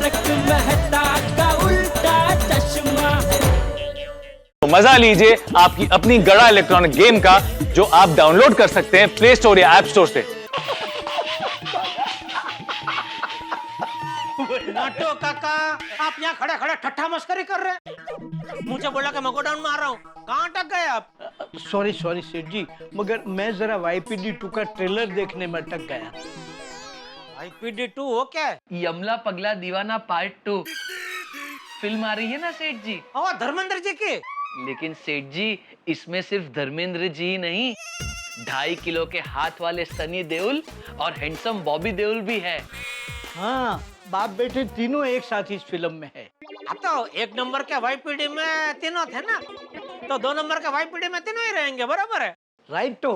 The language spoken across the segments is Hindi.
तारक मेहता का उल्टा चश्मा। तो मजा लीजिए आपकी अपनी गड़ा इलेक्ट्रॉनिक गेम का, जो आप डाउनलोड कर सकते हैं प्ले स्टोर या ऐप स्टोर से। नाटो काका, आप यहाँ खड़े खड़े ठट्ठा मस्करी कर रहे हैं। मुझे बोला कि मैं गोडाउन में आ रहा हूँ, कहाँ अटक गए आप? सॉरी सॉरी सेठ जी, मगर मैं जरा YPD 2 का ट्रेलर देखने में अटक गया। YPD 2 हो क्या? यमला पगला दीवाना पार्ट 2 फिल्म आ रही है ना सेठ जी। ओ धर्मेंद्र जी की। लेकिन सेठ जी, इसमें सिर्फ धर्मेंद्र जी ही नहीं, 2.5 किलो के हाथ वाले सनी देओल और हैंडसम बॉबी देओल भी है। हाँ, बाप बेटे तीनों एक साथ इस फिल्म में है। अब तो 1 नंबर के YPD में तीनों थे ना, तो 2 नंबर के YPD में तीनों ही रहेंगे, बराबर है? राइट तो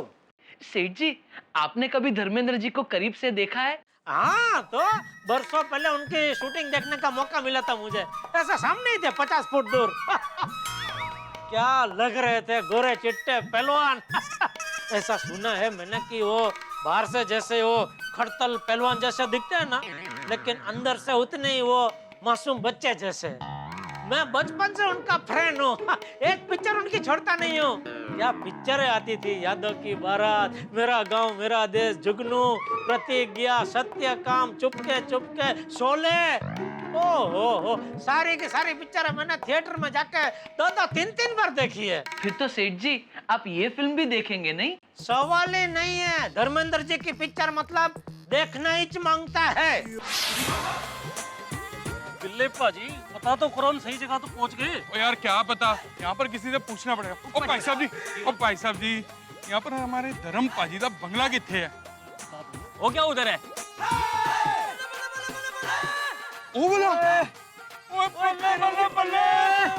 सेठ जी, आपने कभी धर्मेंद्र जी को करीब से देखा है? हाँ, तो बरसों पहले उनकी शूटिंग देखने का मौका मिला था मुझे। ऐसा सामने ही थे, 50 फुट दूर। क्या लग रहे थे, गोरे चिट्टे पहलवान। ऐसा सुना है मैंने कि वो बाहर से जैसे वो खड़तल पहलवान जैसे दिखते हैं ना, लेकिन अंदर से उतने ही वो मासूम बच्चे जैसे। मैं बचपन से उनका फ्रेंड हूँ, एक पिक्चर उनकी छोड़ता नहीं हूँ। क्या पिक्चरें आती थी, यादों की बारात, मेरा गांव मेरा देश, जुगनू, प्रतिज्ञा, सत्यकाम, चुपके चुपके, शोले। हो सारी की सारी पिक्चर मैंने थिएटर में जाके 2-2, 3-3 बार देखी है। फिर तो सेठ जी, आप ये फिल्म भी देखेंगे नहीं? सवाल ही नहीं है, धर्मेंद्र जी की पिक्चर मतलब देखना ही मांगता है। बिल्ले पाजी, पता तो करो, सही जगह तो पहुंच गए। ओ यार क्या पता, यहाँ पर किसी से पूछना पड़ेगा। ओ भाई साहब जी, ओ भाई साहब जी, यहाँ पर हमारे धर्म पाजी का बंगला किथे है? वो क्या उधर है? ओ बोला, ओए बल्ले बल्ले बल्ले,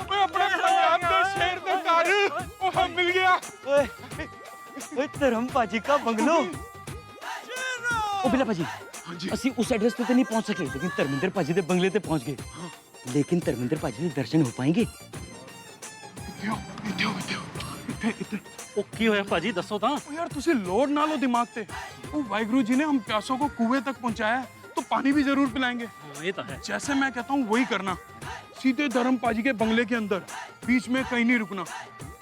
ओए अपने पंजाब के शेर का कार, ओ हम मिल गया। ओए धर्म पाजी का बंगलो। ओ बिल्ला पाजी, ਅਸੀਂ उस एड्रेस पे तो नहीं पहुंच सके, लेकिन धर्मेंद्र पाजी के बंगले पे पहुंच गए। लेकिन धर्मेंद्र पाजी के दर्शन हो पाएंगे? ਉਹ ਕੀ ਹੋਇਆ ਭਾਜੀ, ਦੱਸੋ ਤਾਂ। ओ यार तुझे लोड ना लो दिमाग पे। ओ वाहिगुरु जी ने हम प्यासों को कुएं तक पहुंचाया, तो पानी भी जरूर पिलाएंगे। ये तो है। जैसे मैं कहता हूँ वही करना, सीधे धर्म पाजी के बंगले के अंदर, बीच में कहीं नहीं रुकना,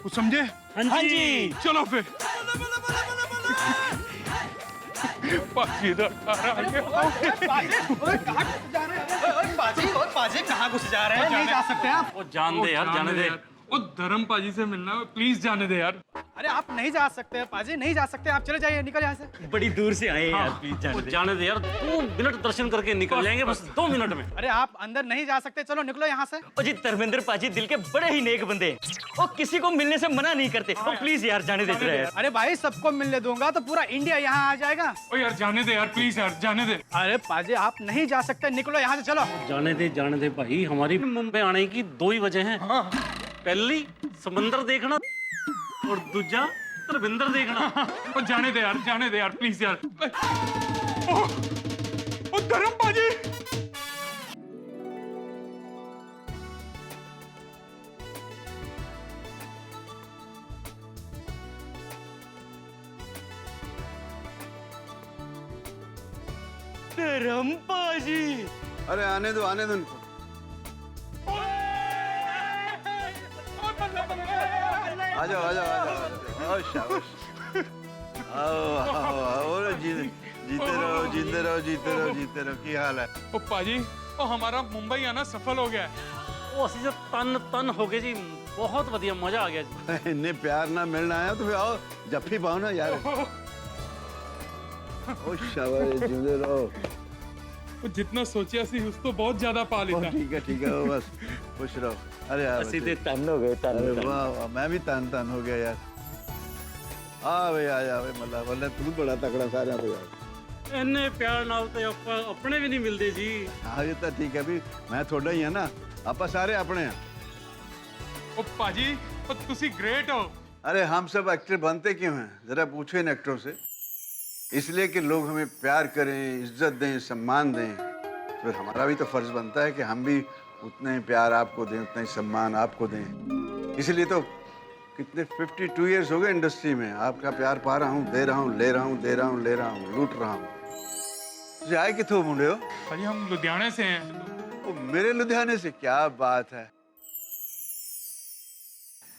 कुछ समझे? हाँ जी। चलो फिर। पाजी इधर आ रहा है। पाजी कहाँ घुस जा रहे हैं? नहीं जा सकते आप। वो जान दे यार, जाने दे। ओ धर्म पाजी से मिलना है, प्लीज जाने दे यार। अरे आप नहीं जा सकते हैं पाजी, नहीं जा सकते, आप चले जाइए, निकल यहाँ से। बड़ी दूर से आए यार, प्लीज वो जाने दे यार, 2 मिनट दर्शन करके निकल जाएंगे, बस 2 मिनट में। अरे आप अंदर नहीं जा सकते, चलो निकलो यहाँ से। ओ जी, धर्मेंद्र पाजी दिल के बड़े ही नेक बंदे हैं, वो किसी को मिलने से मना नहीं करते। ओ प्लीज यार, जाने दे यार। अरे भाई, सबको मिलने दूंगा तो पूरा इंडिया यहाँ आ जाएगा। ओ यार जाने दे यार, प्लीज यार जाने दे। अरे पाजी आप नहीं जा सकते, निकलो यहाँ से, चलो। जाने दे भाई, हमारी मुंबई आने की 2 ही वजह हैं। पहली समंदर देखना और दूजा धर्मेंद्र देखना। ओ जाने दे यार, प्लीज यार। ओ धर्म पाजी, धर्म पाजी। अरे आने दो उनको। आ जाओ आओ शाबाश, आओ जीते रहो। की हाल है? ओ पाजी, ओ हमारा मुंबई आना सफल हो गया है। ਉਹ ਅਸੀਂ ਤਨ ਹੋ ਗਏ ਜੀ, ਬਹੁਤ ਵਧੀਆ ਮਜ਼ਾ ਆ ਗਿਆ ਜੀ। इन्ने प्यार ना मिलना आया तो फिर आओ जफ्फी पाओ ना यार। ओ शाबाश, जीते रहो। ओ जितना सोचा सी उस तो बहुत ज्यादा पा लेता। ठीक है, ओ बस खुश रहो। अरे यार ਅਸੀਂ ਤੇ ਤਨ ਹੋ ਗਏ, ਤਨ। अरे वाह, मैं भी तन हो गया यार। आ भाई आ जा भाई, मल्ला तू बड़ा तकड़ा सारा तो यार। ਇੰਨੇ ਪਿਆਰ ਨਾਲ ਤੇ ਆਪਾਂ ਆਪਣੇ ਵੀ ਨਹੀਂ ਮਿਲਦੇ ਜੀ। हाँ ये तो ठीक है, भी मैं थोड़ा ही है ना, आप सारे अपने हैं। ओ पाजी, ओ तुसी ग्रेट हो। अरे हम सब एक्टर बनते क्यों हैं, जरा पूछो इन एक्टरों से। इसलिए कि लोग हमें प्यार करें, इज्जत दें, सम्मान दें। फिर हमारा भी तो फर्ज बनता है कि हम भी उतना ही प्यार आपको दें, उतना ही सम्मान आपको दें। इसलिए तो कितने 52 ईयर्स हो गए इंडस्ट्री में, आपका प्यार पा रहा हूँ, दे रहा हूँ, ले रहा हूँ, लूट रहा हूँ। तुझे आए कितों मुंडे हो? पाजी हम लुधियाने से हैं, वो मेरे लुधियाने से, क्या बात है।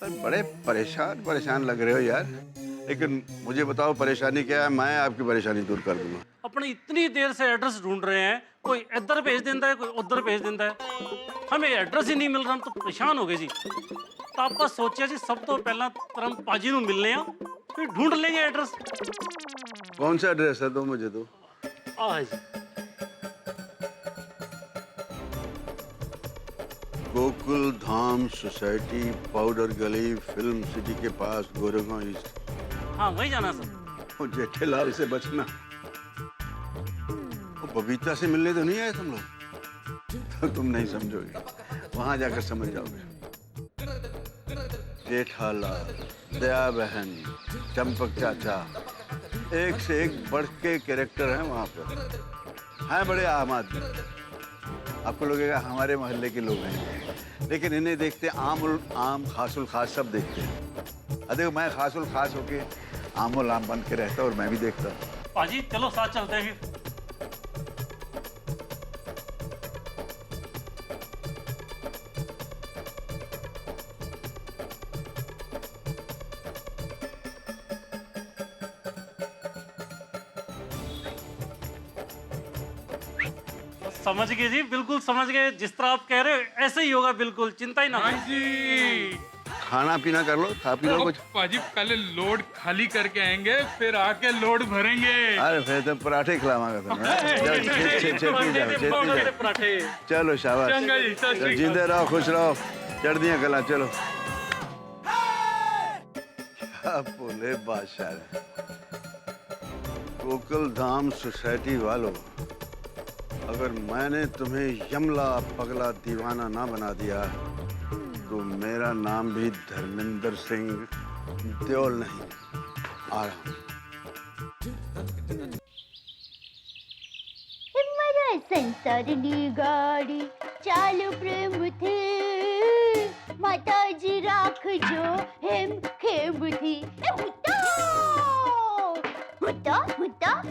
पर बड़े परेशान लग रहे हो यार। लेकिन मुझे बताओ परेशानी क्या है, मैं आपकी परेशानी दूर कर दूंगा। अपने इतनी देर से एड्रेस ढूंढ रहे हैं, कोई इधर भेज देता है, कोई उधर भेज देता है, हमें एड्रेस ही नहीं मिल रहा, हम तो परेशान हो गए जी। तो ਆਪਾਂ सोचा जी सब तो पहला तरम पाजी ਨੂੰ मिलने आ, फिर ढूंढ लेंगे एड्रेस। कौन सा एड्रेस है? दो मुझे दो। आज गोकुल धाम सोसाइटी, पाउडर गली, फिल्म सिटी के पास, गोरेगांव ईस्ट। हाँ वही जाना सर। वो जेठेलाल से बचना। वो बबीता से मिलने तो नहीं आए तुम लोग? तो तुम नहीं समझोगे, वहां जाकर समझ जाओगे। जेठालाल, दया बहन, चंपक चाचा, एक से एक बढ़ के कैरेक्टर हैं वहां पर। हैं बड़े आम आदमी, आपको लगेगा हमारे मोहल्ले के लोग हैं, लेकिन इन्हें देखते आम खासुल खास सब देखते हैं। देखो मैं खासुल खास होके आमोल आम बन के रहता और मैं भी देखता। पाजी चलो साथ चलते हैं फिर। समझ गए जी, बिल्कुल समझ गए। जिस तरह आप कह रहे हो ऐसे ही होगा, बिल्कुल चिंता ही ना हाँ करो। जी। खाना पीना कर लो, खा पी लो कुछ। पाजी पहले लोड खाली करके आएंगे, फिर आके लोड भरेंगे। अरे फिर तो पराठे खिलावांगा तुम्हें। पराठे। चलो शाबाश, चंगा जी, सत श्री अकाल। जींदे रहो, खुश रहो, चढ़दियां कला। चलो क्या बोले बादशाह। गोकुल धाम सोसाइटी वालों, अगर मैंने तुम्हें यमला पगला दीवाना ना बना दिया तो मेरा नाम भी धर्मेंद्र सिंह देओल नहीं। आ रहा हूं। हमारा संसारनी गाड़ी चालू प्रेम थे, माताजी राख जो हेम खेम थी।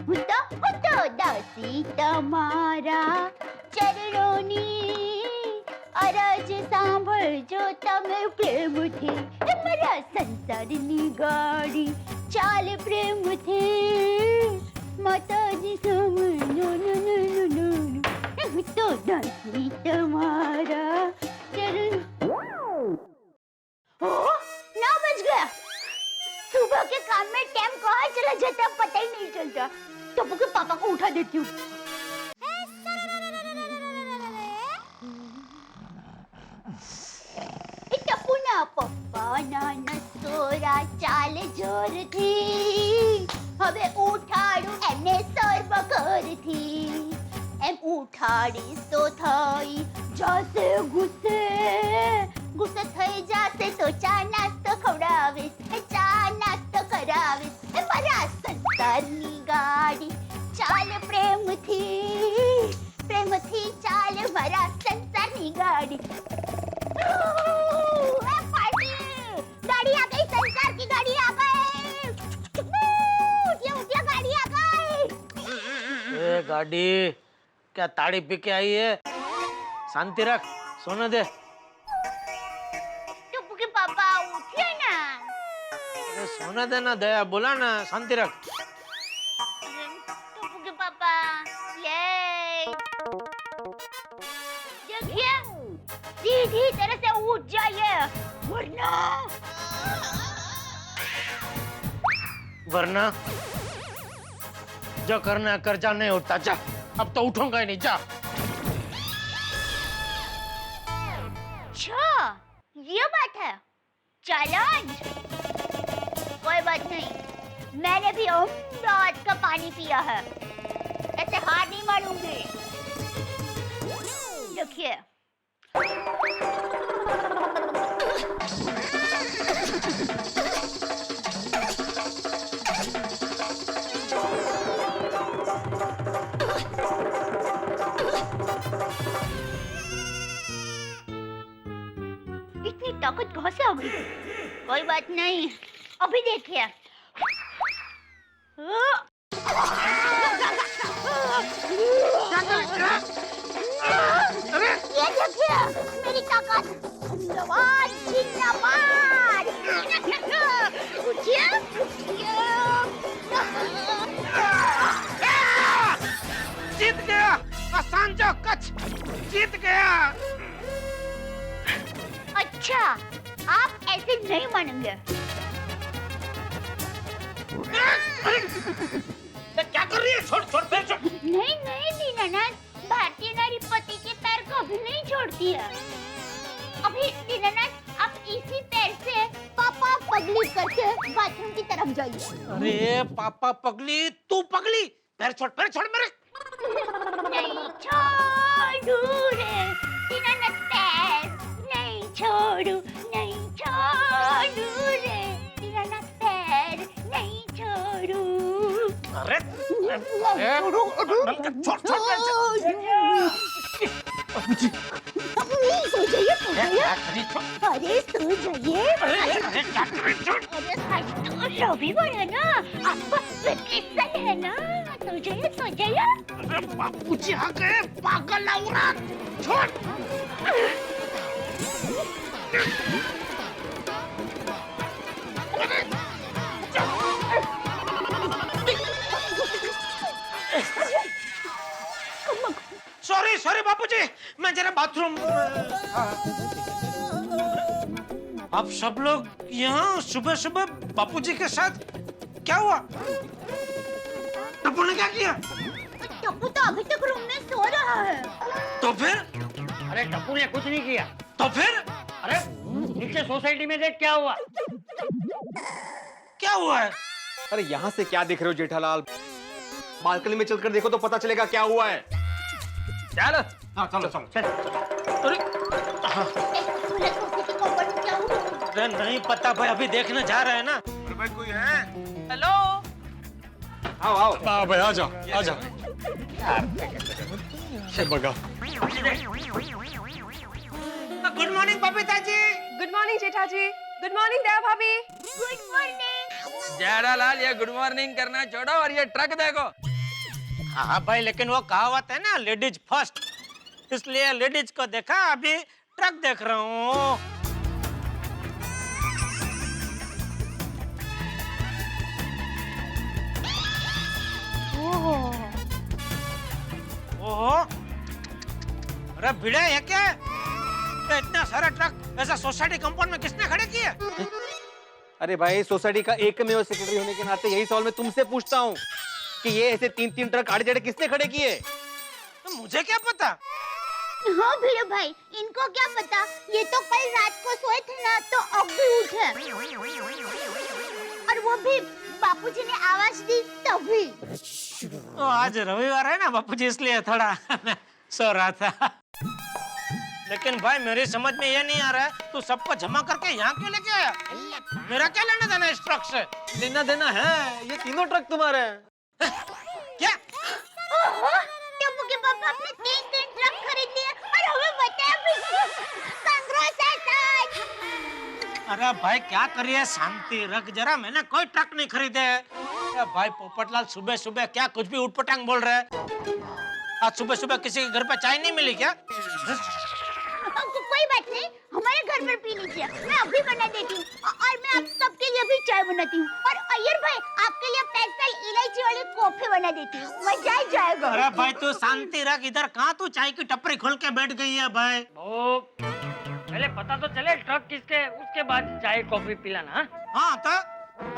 हुता दासी तमारा चरणोनी अरज सांभळ जो तमे प्रेम थे। हमारा संसारनी गाड़ी चाल प्रेम थे, माताजी समझो तो दासी तुम्हारा चरण। ओ 9 बज गया। सुबह के काम में टाइम कहाँ चला जाता पता ही नहीं चलता। टप्पू के पापा को उठा देती हूँ। टप्पू ना पप्पा ना सोरा चाल जोर थी, हमें उठाड़ू एमने सर बकर थी। एम उठाड़ी तो थई जासे गुस्से થઈ જાશે તો ચા નાસ્તો ખવડાવીશ, ચા નાસ્તો કરાવીશ। મારા સંસારની ગાડી ચાલ પ્રેમથી ચાલ મારા સંસારની ગાડી। गाड़ी आ गई, संसार की गाड़ी आ गई। उठिया गाड़ी आ गई। ए गाड़ी क्या ताड़ी पी के आई है? शांति रख, सोने दे। पापा उठिए ना। सोने देना, दया बोला ना, शांति रख। टप्पू के पापा ले देखिए, सीधी तरह से उठ जाइए वरना जो करना कर, जा। नहीं उठता जा, अब तो उठूंगा ही नहीं, जा। अच्छा ये बात है, चैलेंज। कोई बात नहीं, मैंने भी अमदावाद का पानी पिया है, ऐसे हार नहीं मारूंगी। देखिए इतनी ताकत कहाँ से आ गई? कोई बात नहीं, अभी देखिए। अरे ताकत, धन्यवाद जिंदाबाद। उठिए, उठिए। जीत गया सांजो कच्छ, जीत गया। अच्छा, आप ऐसे नहीं मानेंगे। क्या कर रही है? छोड़ छोड़ पैर छोड़। नहीं नहीं दीनानाथ, भारतीय नारी पति के पैर कभी नहीं छोड़ती है। अभी दीनानाथ, आप इसी पैर से पापा पगली करके बाथरूम की तरफ जाइए। अरे पापा पगली, तू पगली, पैर छोड़ मेरे। नहीं छोड़ू रे दीनानाथ, पैर नहीं छोड़ू, नहीं छोड़ू रे दीनानाथ, पैर नहीं छोड़ू। अरे छोड़ सो जाइए, सो जाइए। अरे सो जाइए। अरे रविवार है ना, आपका वेकेशन है ना, सो जाइए, सो जाइए। बापूजी आ गए, पागल औरत, छोड़। सॉरी बापूजी, मैं जरा बाथरूम। आप सब लोग यहाँ सुबह सुबह बापूजी के साथ, क्या हुआ? टप्पू ने क्या किया? टप्पू तो अभी तक रूम में सो रहा है। तो फिर? अरे टप्पू ने कुछ नहीं किया। तो फिर? अरे नीचे सोसाइटी में देख क्या हुआ। क्या हुआ है? अरे यहाँ से क्या देख रहे हो जेठालाल? बालकनी में चलकर देखो तो पता चलेगा क्या हुआ है। चलो। हाँ चलो चलो चल। अरे क्या हुआ? अरे नहीं पता भाई, अभी देखने जा रहे हैं ना। अरे भाई कोई है? हेलो, आओ आओ। हाँ भाई आ जाओ आ जाओ। बगा। Good morning Babita ji. Good morning जेठा जी। गुड मॉर्निंग दया भाभी। Good morning. जेठालाल ये गुड मॉर्निंग करना छोड़ो और ये ट्रक देखो। हाँ भाई, लेकिन वो कहावत है ना, लेडीज फर्स्ट, इसलिए लेडीज को देखा, अभी ट्रक देख रहा हूँ। ओहो, अरे भिड़े है क्या? ये इतना सारा ट्रक ऐसा सोसाइटी कंपाउंड में किसने खड़े किए? अरे भाई सोसाइटी का एकमेव सेक्रेटरी होने के नाते यही सवाल मैं तुमसे पूछता हूँ कि ये ऐसे 3-3 ट्रक आड़े जड़े किसने खड़े किए? तो मुझे क्या पता? हाँ भीड़े भाई, इनको क्या पता, ये तो कल रात को सोए थे ना, तो अब भी उठे, और वो भी बापूजी ने आवाज दी तभी। आज रविवार है ना बापूजी, इसलिए थोड़ा मैं सो रहा था। लेकिन भाई मेरी समझ में ये नहीं आ रहा है, तू सबको जमा करके यहाँ क्यों लेके आया? मेरा क्या लेना देना इस ट्रक से? लेना देना है, ये तीनों ट्रक तुम्हारे हैं। क्या? टप्पू के पापा अपने 3 ट्रक खरीद लिए और हमें बताया भी। Congratulations! अरे भाई क्या करिए, शांति रख जरा, मैंने कोई ट्रक नहीं खरीदे। अरे भाई पोपटलाल, सुबह सुबह क्या कुछ भी उठपटांग बोल रहे हैं? आज सुबह सुबह किसी के घर पे चाय नहीं मिली क्या? कोई बात नहीं, हमारे घर पर पी लीजिए, मैं अभी बना देती हूँ, और मैं आप सबके लिए भी चाय बनाती हूँ, और अय्यर भाई आपके लिए स्पेशल इलायची वाली कॉफी बना देती हूँ, मजा आ जाएगा। अरे भाई तू शांति रख, इधर कहाँ तू चाय की टपरी खोल के बैठ गई है भाई? पहले पता तो चले ट्रक किसके, उसके बाद चाय कॉफी पिलाना। हाँ तो?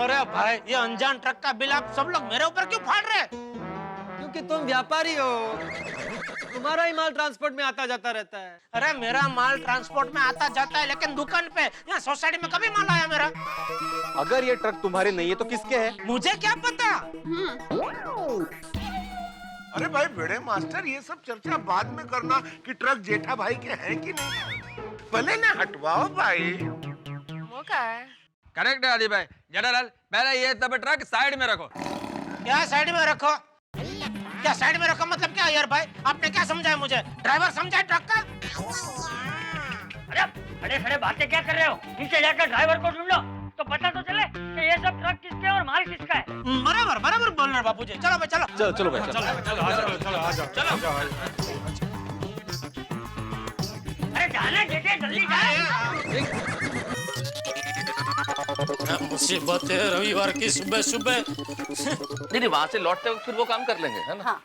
अरे भाई ये अनजान ट्रक का बिल आप सब लोग मेरे ऊपर क्यों फाड़ रहे? क्योंकि तुम व्यापारी हो, तुम्हारा ही माल ट्रांसपोर्ट में आता जाता रहता है। अरे मेरा माल ट्रांसपोर्ट में आता जाता है, लेकिन दुकान पे यहाँ सोसाइटी में कभी माल आया मेरा? अगर ये ट्रक तुम्हारे नहीं है तो किसके है? मुझे क्या पता? अरे भाई भिड़े मास्टर, ये सब चर्चा बाद में करना कि ट्रक जेठा भाई के हैं कि नहीं, पहले ना हटवाओ भाई। वो क्या है? करेक्ट है आदि भाई। जेठालाल पहले ये सब ट्रक साइड में रखो। क्या साइड में रखो? क्या साइड में रखो मतलब क्या यार भाई? आपने क्या समझाया मुझे? ड्राइवर समझा ट्रक का? अरे खड़े खड़े बातें क्या कर रहे हो? नीचे जाकर ड्राइवर को ढूंढ लो तो पता तो चले कि ये सब ट्रक किसके और माल किसका है। बराबर बराबर बोल रहे बापूजी। चलो भाई चलो चलो भाई चलो। अरे जाना जल्दी मुसीबत है रविवार की सुबह सुबह। नहीं, वहां से लौटते वक्त फिर वो काम कर लेंगे, है ना? हाँ।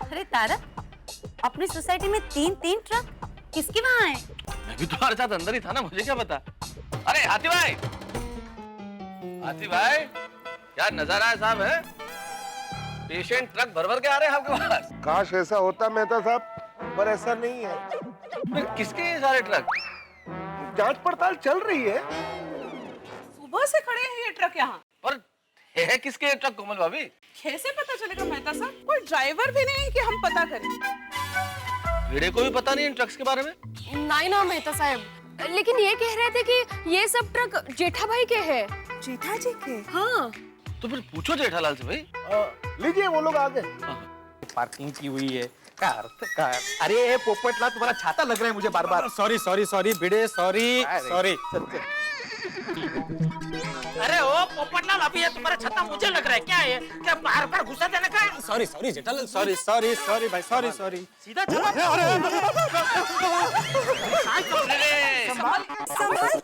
अरे तारक, अपनी सोसाइटी में 3 ट्रक किसके वहाँ है? मैं भी तुम्हारे साथ अंदर ही था ना, मुझे क्या पता। अरे हाथी भाई, हाथी भाई, क्या नजारा है साहब, है? पेशेंट ट्रक भर भर के आ रहे हैं आपके पास। काश ऐसा होता मेहता साहब, पर ऐसा नहीं है। फिर किसके ये सारे ट्रक? जांच पड़ताल चल रही है। सुबह से खड़े हैं ये ट्रक यहाँ। पर है किसके ये ट्रक कोमल भाभी? कैसे पता चलेगा मेहता साहब? कोई ड्राइवर भी नहीं है कि हम पता करें। भिड़े को भी पता नहीं इन ट्रक्स के बारे में? नहीं ना मेहता साहब, लेकिन ये कह रहे थे कि ये सब ट्रक जेठा भाई के हैं। जेठा जी के? हाँ। तो फिर पूछो जेठालाल से भाई। लीजिए, वो लोग आ गए। पार्किंग की हुई है कार। अरे पोपटला, तुम्हारा छाता लग रहा है मुझे बार बार। सॉरी सॉरी सॉरी भिड़े, सॉरी सॉरी। अरे ओ पोपटलाल, अभी ये तुम्हारा छाता मुझे लग रहा है, क्या है? क्या बार बार घुसा देने का है? Sorry sorry Jethalal, sorry sorry sorry भाई, सॉरी सॉरी। सीधा चलो। संभाल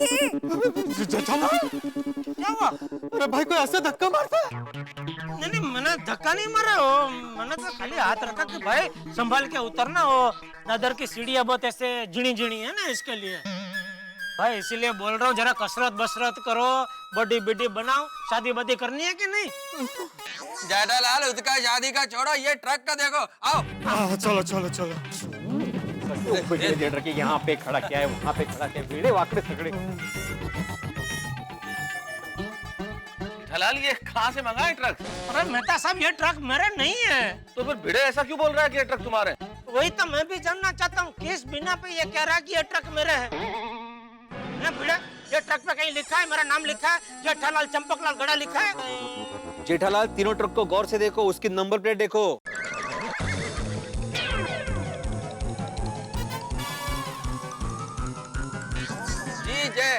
के। जेठालाल, क्या हुआ? अरे भाई, कोई ऐसे धक्का मारता है? नहीं, मैंने धक्का नहीं मारा हो, मैंने तो खाली हाथ रखा कि भाई संभाल के उतरना हो। दादर की सीढ़ियाँ बहुत ऐसे झिणी झिणी है ना, इसके लिए भाई, इसीलिए बोल रहा हूँ, जरा कसरत बसरत करो, बॉडी बिडी बनाओ। शादी वादी करनी है कि नहीं? जेठालाल, उसका शादी का छोड़ो, ये ट्रक का देखो, आओ। चलो चलो चलो। ट्रक यहाँ पे खड़ा क्या है, वहाँ पे खड़ा क्या है, भिड़े वाकड़े तगड़े। जेठालाल, ये कहाँ से मंगाए ट्रक? अरे मेहता साहब, ये ट्रक मेरे नहीं है। तो फिर भिड़े ऐसा क्यों बोल रहा है कि ये ट्रक तुम्हारे हैं? वही तो मैं भी जानना चाहता हूँ, किस बिना पे ये कह रहा है कि ये ट्रक मेरे है? भिड़े, ये ट्रक पे कहीं लिखा है, मेरा नाम लिखा है, जेठालाल चंपकलाल गड़ा लिखा है? जेठालाल, तीनों ट्रक को गौर से देखो, उसकी नंबर प्लेट देखो। जी जय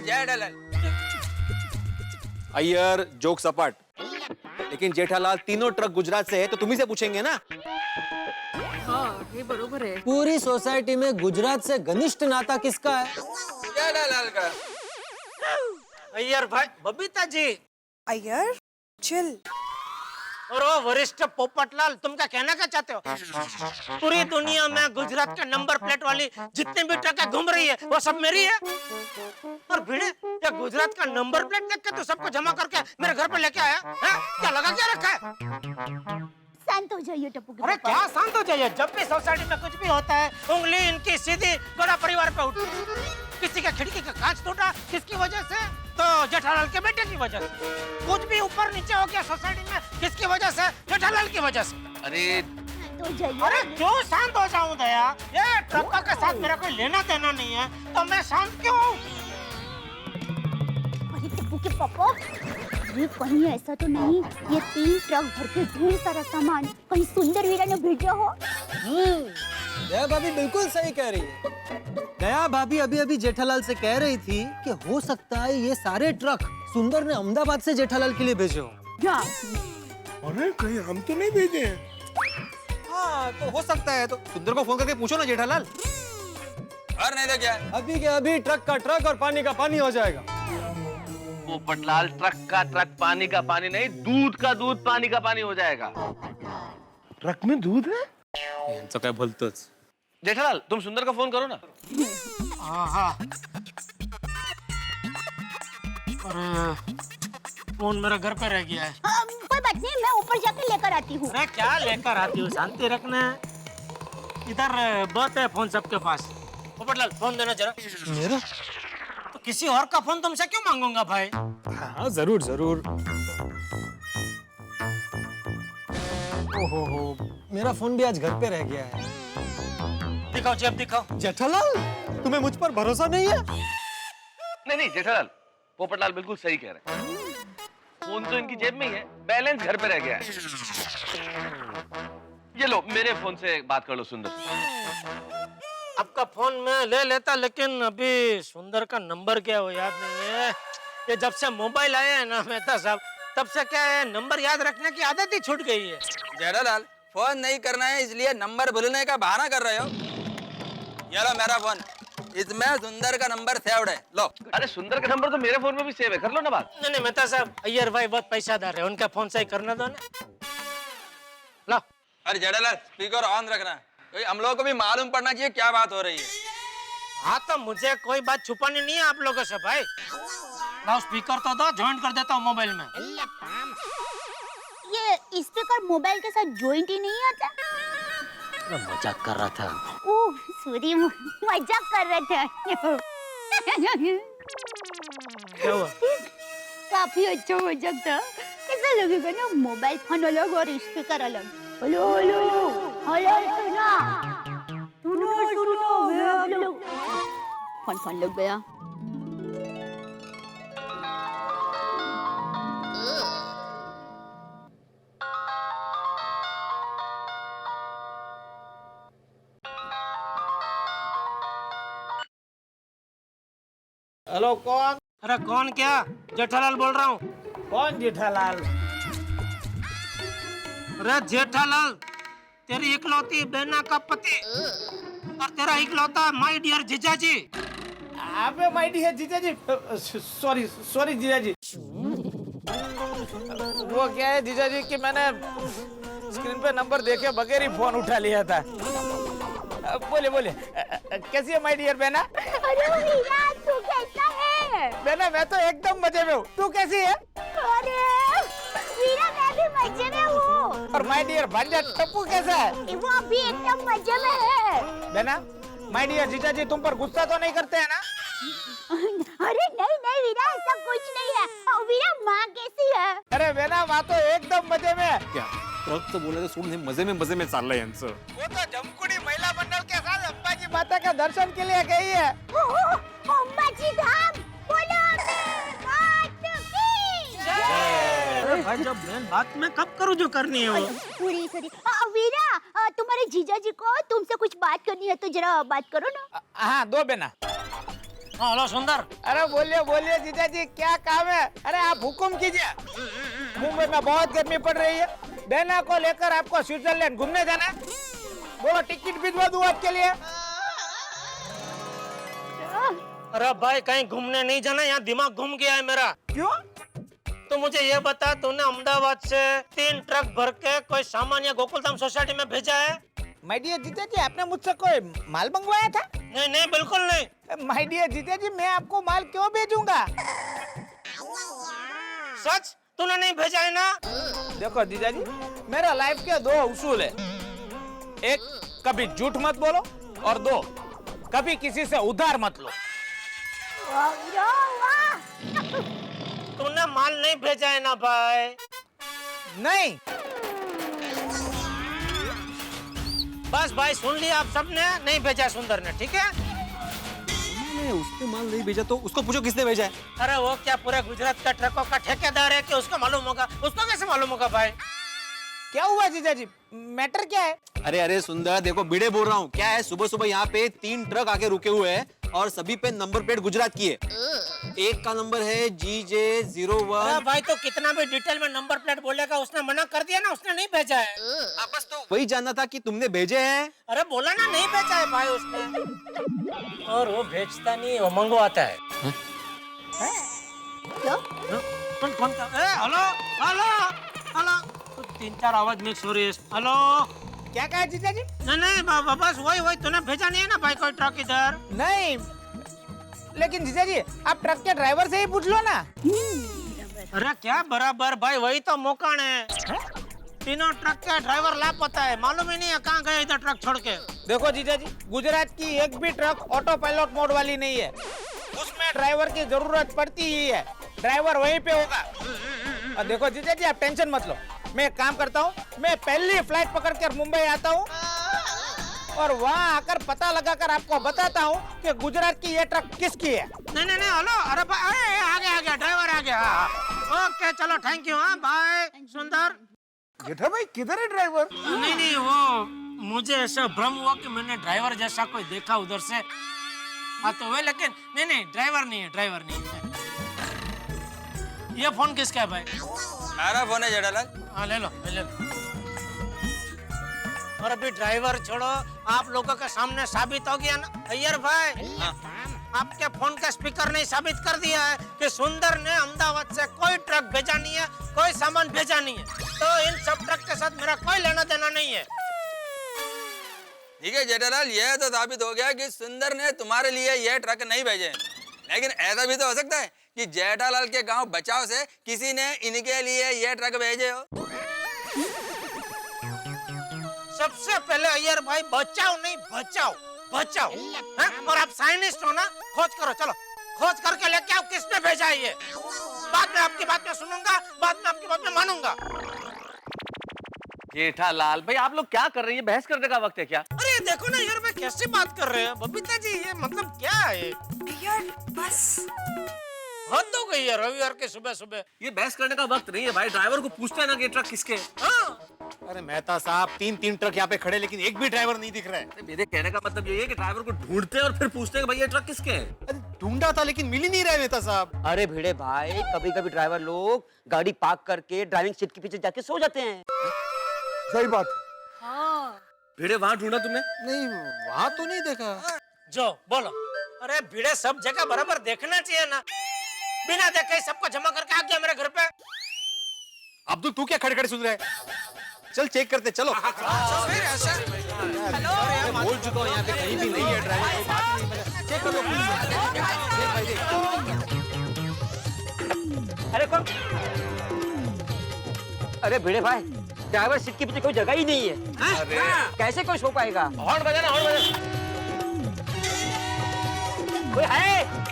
जेठालाल। अय्यर, जोक सपाट, लेकिन जेठालाल तीनों ट्रक गुजरात से है, तो तुम्ही से पूछेंगे ना। हाँ, ये बरोबर है। पूरी सोसाइटी में गुजरात से घनिष्ठ नाता किसका है? जेठालाल का। अय्यर भाई, बबीता जी। अय्यर, चिल। और वो वरिष्ठ पोपटलाल, तुम क्या कहना क्या चाहते हो? पूरी दुनिया में गुजरात के नंबर प्लेट वाली जितने भी ट्रकें घूम रही है, वो सब मेरी है। और भिड़े, ये गुजरात का नंबर प्लेट देख के तो सबको जमा करके मेरे घर पे लेके आया है? क्या लगा क्या रखा है? शांत हो जाइए टप्पू के अरे पापा। क्या शांत हो जाइए? जब भी सोसाइटी में कुछ भी होता है, उंगली इनकी सीधी गड़ा परिवार पे उठी। किसी का खिड़की का कांच टूटा, किसकी वजह से? तो जेठालाल के बेटे की वजह से। कुछ भी ऊपर नीचे हो गया सोसाइटी में, किसकी वजह से? जेठालाल की वजह से। अरे अरे क्यों शांत हो जाऊं दया? ये ट्रकों के साथ मेरा कोई लेना देना नहीं है, तो मैं शांत क्यों हूँ? अरे टप्पू के पापा, ये कहीं ऐसा तो नहीं ये 3 ट्रक भर के ढेर सारा सामान कहीं सुंदर वीरा ने भेजा हो? दया भाभी बिल्कुल सही कह रही है। दया भाभी अभी अभी जेठालाल से कह रही थी कि हो सकता है ये सारे ट्रक सुंदर ने अहमदाबाद से जेठालाल के लिए भेजे हो। अरे कहीं हम तो नहीं भेजे हैं। हाँ, तो हो सकता है, तो सुंदर को फोन करके पूछो ना जेठालाल। और नहीं तो क्या, अभी के अभी ट्रक का ट्रक और पानी का पानी हो जाएगा। पोपटलाल, ट्रक का ट्रक, पानी का पानी नहीं, दूध का दूध पानी का पानी हो जाएगा। ट्रक में दूध है? यांचं काय बोलतोच? जेठालाल, तुम सुंदर का फोन करो ना। हाँ। अरे फोन मेरा घर पे रह गया है। कोई बात नहीं, मैं ऊपर जाकर लेकर आती हूँ। अरे क्या लेकर आती हूँ? शांति रखना। इधर बहुत है फोन सबके पास। पोपटलाल, फोन देना जरा। मेरा? तो किसी और का फोन तुमसे क्यों मांगूंगा भाई? हाँ, जरूर जरूर। ओहो, मेरा फोन भी आज घर पे रह गया है। दिखाओ जेब दिखाओ। जेठालाल, तुम्हें मुझ पर भरोसा नहीं है? नहीं जेठालाल, पोपटलाल बिल्कुल सही कह रहे हैं। फोन तो इनकी जेब में ही है, बैलेंस घर पे रह गया है। ये लो, मेरे फोन से बात कर लो सुंदर। आपका फोन मैं ले लेता, लेकिन अभी सुंदर का नंबर क्या है वो याद नहीं है। ये जब से मोबाइल आया है ना मेहता साहब, तब से क्या है, नंबर याद रखने की आदत ही छूट गई है। जेठालाल, फोन नहीं करना है इसलिए नंबर भूलने का बहाना कर रहे हो। ये लो मेरा फोन। इसमें सुंदर का नंबर सेव्ड है, लो। अरे सुंदर का नंबर तो मेरे फोन में भी सेव है, कर लो ना बात। नहीं नहीं मेहता साहब, अय्यर भाई बहुत पैसादार है, उनका फोन सही करना दो ना। लो। अरे जेठालाल स्पीकर ऑन रखना, क्योंकि हम लोगों को भी मालूम पड़ना चाहिए क्या बात हो रही है। हाँ तो मुझे कोई बात छुपानी नहीं है आप लोगों से भाई। लाओ स्पीकर तो दो, ज्वाइन कर देता हूँ मोबाइल में। ये स्पीकर मोबाइल के साथ ज्वाइंट ही नहीं आता। मजाक कर रहा था। ओह सॉरी, मजाक कर रहे थे। क्या हुआ? काफी अच्छा मजाक था। कैसा लगेगा ना मोबाइल फोन अलग और स्पीकर अलग। हेलो हेलो हेलो सुना सुनो सुनो, फोन लग गया। हेलो कौन? अरे कौन क्या? जेठालाल बोल रहा हूँ। कौन जेठालाल? अरे जेठालाल, तेरी इकलौती बहना का पति और तेरा इकलौता माय डियर जीजाजी। आप माय डियर जीजाजी, सॉरी सॉरी जीजाजी। वो क्या है जीजाजी कि मैंने स्क्रीन पे नंबर देखे बगैर ही फोन उठा लिया था। बोले बोले, कैसी है माय डियर बहना? अरे वीरा, तू कैसा है? बहना मैं तो एकदम मजे में हूँ, तू कैसी है? अरे वीरा, मैं भी मजे में हूँ। और माय डियर भांजा टप्पू कैसा है? वो भी एकदम मजे में है। बहना, माय डियर जीजाजी तुम पर गुस्सा तो नहीं करते हैं ना? अरे नहीं नहीं वीरा, ऐसा कुछ नहीं है। और वीरा, माँ कैसी है? अरे बहना, माँ तो एकदम मजे में है। क्या ट्रक तो बोला था सोडणे मजे में चाललंय यांचं। वो तो जमकुड़ी महिला मंडल के साथ अंबाजी माता के दर्शन के लिए गई है। अंबाजी धाम, बोलो अरे भाई, जब मैं बात मैं कब करूँ जो करनी है वो। पूरी सॉरी। वीरा, तुम्हारे जीजाजी को तुमसे कुछ बात करनी है तो जरा बात करो ना। हाँ दो बहना। हेलो सुंदर। अरे बोलिए बोलिए जीजाजी, क्या काम है? अरे आप हुक्म कीजिए। मुंबई में बहुत गर्मी पड़ रही है, बहना को लेकर आपको स्विट्जरलैंड घूमने जाना है। बोलो टिकट भिजवा दूं आपके लिए। अरे भाई, कहीं घूमने नहीं जाना, यहाँ दिमाग घूम गया है मेरा। क्यों? तो मुझे ये बता, तूने अहमदाबाद से 3 ट्रक भर के कोई सामान या गोकुलधाम सोसाइटी में भेजा है? माय डियर जीजाजी, आपने मुझसे कोई माल मंगवाया था? नहीं नहीं, बिल्कुल नहीं। माय डियर जीजाजी, मैं आपको माल क्यों भेजूंगा? सच? तूने नहीं भेजा है ना? देखो जीजाजी, मेरा लाइफ के 2 उसूल है। एक, कभी झूठ मत बोलो, और 2, कभी किसी से उधार मत लो। तूने माल नहीं भेजा है ना भाई? नहीं। बस भाई, सुन लिया आप सबने, नहीं भेजा सुंदर ने, ठीक है? उसने माल नहीं भेजा तो उसको पूछो किसने भेजा है। अरे वो क्या पूरे गुजरात का ट्रकों का ठेकेदार है कि उसको मालूम होगा? उसको कैसे मालूम होगा भाई? क्या हुआ जीजाजी, मैटर क्या है? अरे सुंदर, देखो भिड़े बोल रहा हूँ। क्या है, सुबह सुबह यहाँ पे 3 ट्रक आके रुके हुए हैं और सभी पे नंबर प्लेट गुजरात की है। एक का नंबर है GJ01। अरे भाई, तो कितना भी डिटेल में नंबर प्लेट बोलेगा, उसने मना कर दिया ना, उसने नहीं भेजा है। बस तो वही जानना था कि तुमने भेजे हैं। अरे बोला ना, नहीं भेजा है भाई उसने। और वो भेजता नहीं, वो मंगवाता है। क्या? कौन का? हेलो हेलो हेलो, 3-4 आवाज मिक्स हो रही है। हेलो, क्या कहा जीजाजी? नहीं नहीं, बस वही तूने भेजा नहीं है ना भाई कोई ट्रक इधर? नहीं, लेकिन जीजाजी आप ट्रक के ड्राइवर से ही पूछ लो ना। अरे क्या बराबर भाई, वही तो मौका है। तीनों ट्रक का ड्राइवर लापता है, मालूम ही नहीं है कहाँ गए इधर ट्रक छोड़ के। देखो जीजाजी, गुजरात की एक भी ट्रक ऑटो पायलट मोड वाली नहीं है, उसमें ड्राइवर की जरूरत पड़ती ही है। ड्राइवर वहीं पे होगा। और देखो जीजाजी, आप टेंशन मत लो, मैं एक काम करता हूँ, मैं पहली फ्लाइट पकड़कर मुंबई आता हूँ और वहाँ आकर पता लगाकर आपको बताता हूँ कि गुजरात की ये ट्रक किसकी है। नहीं नहीं नहीं, हेलो, अरे भाई आ गया ड्राइवर आ गया। ओके चलो, थैंक यू। हाँ बाय सुंदर। जेठा भाई किधर है ड्राइवर? नहीं नहीं, वो मुझे ऐसा भ्रम हुआ कि मैंने ड्राइवर जैसा कोई देखा उधर से। हाँ तो वे, लेकिन नहीं ड्राइवर नहीं है। ये फोन किसका है भाई? मेरा फोन है जेठालाल। हाँ ले लो। और अभी ड्राइवर छोड़ो, आप लोगों के सामने साबित हो गया ना अय्यर भाई। आपके फोन का स्पीकर ने साबित कर दिया है कि सुंदर ने अहमदाबाद से कोई ट्रक भेजा नहीं है, कोई सामान भेजा नहीं है। तो इन सब ट्रक के साथ मेरा कोई लेना देना नहीं है। ठीक है जेठालाल, यह तो साबित हो गया कि सुंदर ने तुम्हारे लिए यह ट्रक नहीं भेजे, लेकिन ऐसा भी तो हो सकता है कि जेठालाल के गांव बचाव से किसी ने इनके लिए यह ट्रक भेजे हो। सबसे पहले अय्यर भाई बचाओ नहीं बचाओ, बचाओ। हाँ? और आप साइंटिस्ट हो ना, खोज करो, चलो खोज करके लेके आओ किसने भेजा है ये। बाद में आपकी बात में सुनूंगा, बाद में आपकी बात में मानूंगा। जेठालाल भाई आप लोग क्या कर रहे हैं? बहस करने का वक्त है क्या? अरे देखो ना यार, मैं कैसे बात कर रहे हैं बबीता जी, ये मतलब क्या है यार? बस हद हो गई है रविवार के सुबह सुबह। ये बहस करने का वक्त नहीं है भाई, ड्राइवर को पूछते हैं ना कि ट्रक किसके। अरे मेहता साहब, 3 ट्रक यहाँ पे खड़े, लेकिन एक भी ड्राइवर नहीं दिख रहा है। मेरे कहने का मतलब ये है कि ड्राइवर को ढूंढते हैं और फिर पूछते हैं कि भाई ये ट्रक किसके है। अरे ढूंढा था लेकिन मिल ही नहीं रहा है मेहता साहब। अरे भिड़े भाई, कभी कभी ड्राइवर लोग गाड़ी पार्क करके ड्राइविंग सीट के पीछे जाके सो जाते हैं। सही बात। हाँ। भिड़े वहाँ ढूंढा तुमने? नहीं, वहाँ तो नहीं देखा। जो बोलो, अरे भिड़े सब जगह बराबर देखना चाहिए ना, बिना देखे सबको जमा करके आ गया मेरे घर पे। अब्दुल तू क्या खड़े खड़े सुन रहा है? चल चेक करते, चलो। फिर ऐसा मैं बोल चुका हूँ यहाँ पे कहीं भी नहीं है ड्राइवर। चेक कर लो अरे कौन? अरे भिड़े भाई, ड्राइवर सीट के पीछे कोई जगह ही नहीं है। अरे कैसे कोई सो पाएगा? हॉर्न बजाना, हॉर्न बजाना। कोई है?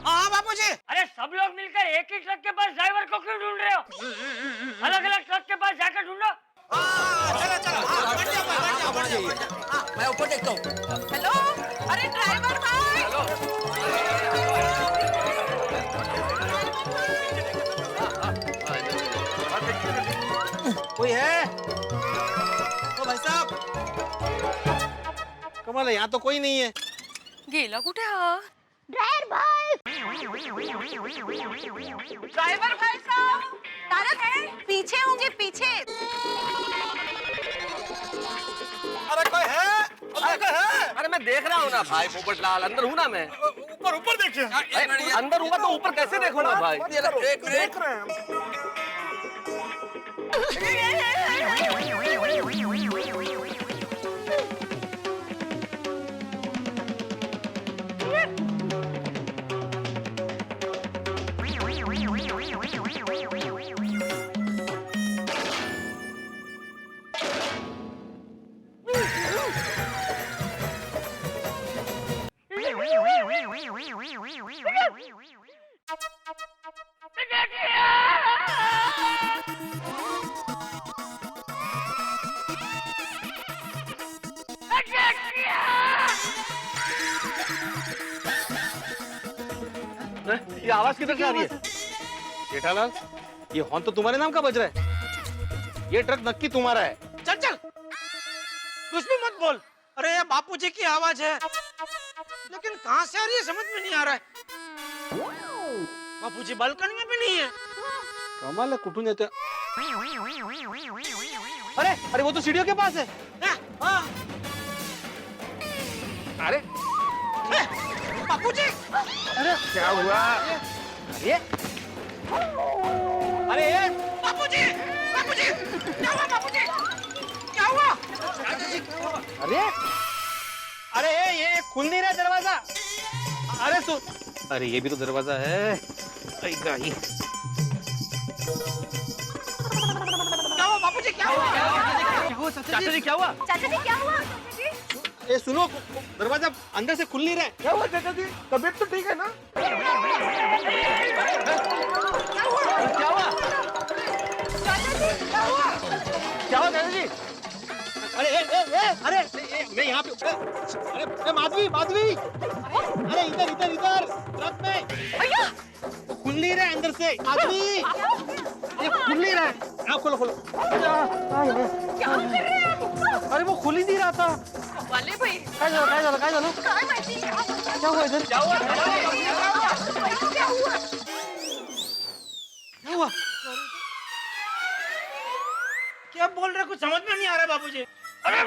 हाँ बाबूजी। अरे सब लोग मिलकर एक ही ट्रक के पास ड्राइवर को क्यों ढूंढ रहे हो? अलग अलग ट्रक के पास जाकर ढूंढो। चलो चलो, बढ़ जाओ। मैं ऊपर देखता हूँ। हेलो, अरे ड्राइवर भाई। कोई है? ओ भाई साहब, कमाल है, यहाँ तो कोई नहीं है। गेला कुठे हा? ड्राइवर भाई, ड्राइवर भाई साहब, तारक है पीछे होंगे, पीछे। अरे कोई है? अरे कोई है? अरे मैं देख रहा हूँ ना भाई पोपटलाल, अंदर हूँ ना मैं। ऊपर ऊपर देखिए। अंदर हूँ तो ऊपर कैसे देखूंगा भाई? देख रहे हैं। ये आवाज किधर से आ रही है? जेठालाल, ये हॉर्न तो तुम्हारे नाम का बज रहा है। ये ट्रक नक्की तुम्हारा है। चल चल, कुछ भी मत बोल। अरे ये बापूजी की आवाज है, लेकिन कहाँ से आ रही है समझ में नहीं आ रहा है। बापूजी बालकनी में भी नहीं है। कमाल है, कुठून येते? अरे अरे वो तो सीढ़ियों के पास है। हाँ। अरे बापूजी, अरे क्या हुआ? अरे अरे बापूजी, बापूजी, क्या हुआ बापूजी? क्या हुआ? अरे अरे ये खुल नहीं रहा दरवाजा। अरे सुन, अरे ये भी तो दरवाजा है। क्या हुआ बापूजी, क्या हुआ? चाचा जी क्या हुआ? चाचा जी क्या हुआ? ए सुनो, दरवाजा अंदर से खुल नहीं रहा है। क्या हुआ चाचा जी? तबीयत तो ठीक है ना? क्या हुआ? क्या हुआ? चाचा जी क्या हुआ? क्या हुआ चाचा जी? अरे अरे मैं यहाँ पे। अरे माधवी, माधवी, अरे इधर इधर इधर ट्रक में भैया खुल नहीं रहा है अंदर से। माधवी, ये खुल नहीं रहा है। आप खोलो खोलो। क्या कर रहे हैं? अरे वो खुल ही नहीं रहा था। वाले भाई काय झालं काय झालं काय झालं? काय माहिती? क्या हुआ इधर? क्या हुआ? क्या हुआ? क्या हुआ? क्या बोल रहे कुछ समझ में नहीं आ रहा बाबूजी। अरे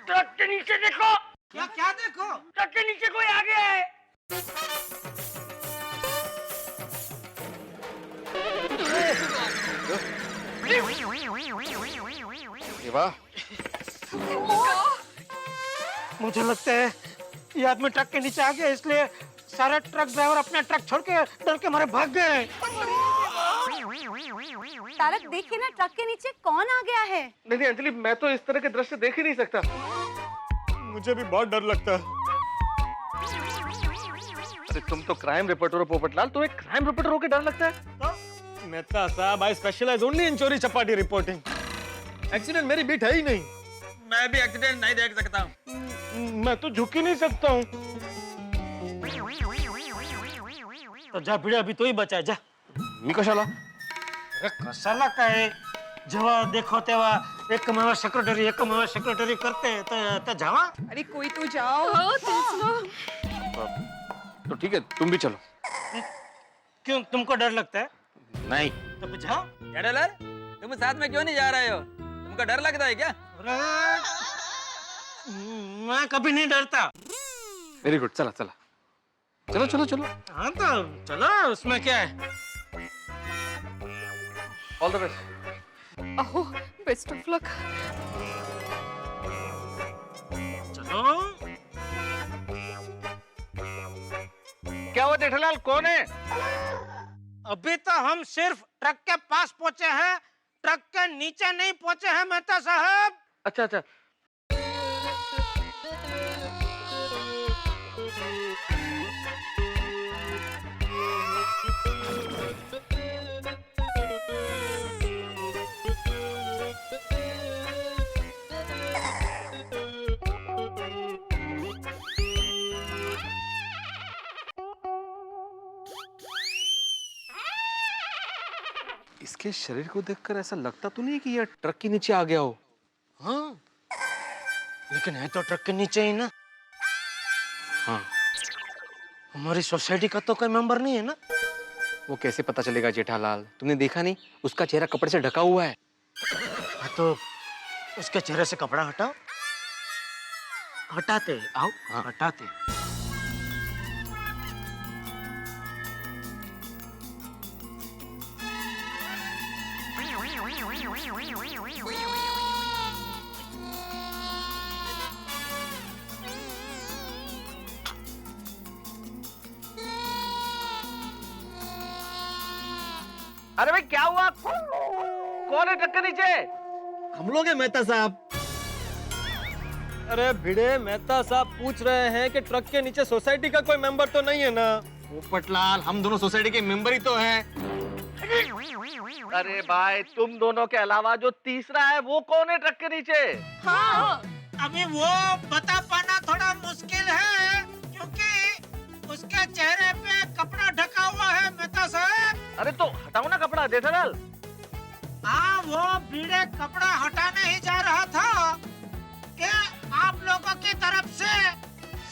ट्रक के नीचे देखो। क्या क्या देखो? ट्रक के नीचे कोई आ गया है। वाह, मुझे लगता है ये आदमी ट्रक के नीचे आ गया, इसलिए सारे ट्रक ड्राइवर अपने ट्रक छोड़ के डर के मारे भाग गए। तारक देखिए ना, ट्रक के नीचे कौन आ गया है। नहीं अंजलि, मैं तो इस तरह के दृश्य देख ही नहीं सकता। मुझे भी बहुत डर लगता है। अरे तुम तो क्राइम रिपोर्टर हो पोपटलाल, तुम्हें क्राइम रिपोर्टर होकर डर लगता है? मेहता साहब, आई स्पेशलाइज ओनली इन चोरी चपाटी रिपोर्टिंग। एक्सीडेंट मेरी बीट है ही नहीं। मैं भी एक्सीडेंट नहीं देख सकता हूँ। मैं तो झुक ही नहीं सकता हूँ। तो जा भिड़े, अभी तो ही बचा है, जा। मी कशाला? अरे कशाला काय, जेव्हा देखो तेव्हा एक सेक्रेटरी करते तो जावा। अरे कोई तो जाओ। तो ठीक है, तुम भी चलो। क्यों, तुमको डर लगता है? नहीं। तो जाओ। जेठालाल, तुम साथ में क्यों नहीं जा रहे हो? तुमको डर लगता है क्या? अरे मैं कभी नहीं डरता। वेरी गुड, चला चला, चलो चलो चलो। हाँ तो चलो, उसमें क्या है। All the best. Oh, best of luck. चलो। क्या हुआ जेठालाल, कौन है? अभी तो हम सिर्फ ट्रक के पास पहुंचे हैं, ट्रक के नीचे नहीं पहुंचे हैं मेहता साहब। अच्छा अच्छा। इसके शरीर को देखकर ऐसा लगता तो नहीं कि यह ट्रक के नीचे आ गया हो। हाँ, लेकिन है तो ट्रक के नीचे ही ना। हाँ, हमारी सोसाइटी का तो कोई मेंबर नहीं है ना। वो कैसे पता चलेगा जेठालाल? तुमने देखा नहीं, उसका चेहरा कपड़े से ढका हुआ है। हाँ तो उसके चेहरे से कपड़ा हटाओ। हटाते आओ। हाँ। हटाते। अरे भाई क्या हुआ? कौन है ट्रक के नीचे? हम लोग हैं मेहता साहब। अरे भिड़े, मेहता साहब पूछ रहे हैं कि ट्रक के नीचे सोसाइटी का कोई मेंबर तो नहीं है ना? पोपटलाल, हम दोनों सोसाइटी के मेंबर ही तो हैं। अरे भाई, तुम दोनों के अलावा जो तीसरा है वो कौन है ट्रक के नीचे? हाँ, अभी वो बता पाना थोड़ा मुश्किल है, क्योंकि उसके चेहरे पे कपड़ा ढका हुआ है मेहता साहब। अरे तो हटाओ ना कपड़ा जेठालाल। हाँ, वो भीड़े कपड़ा हटाने ही जा रहा था कि आप लोगों की तरफ से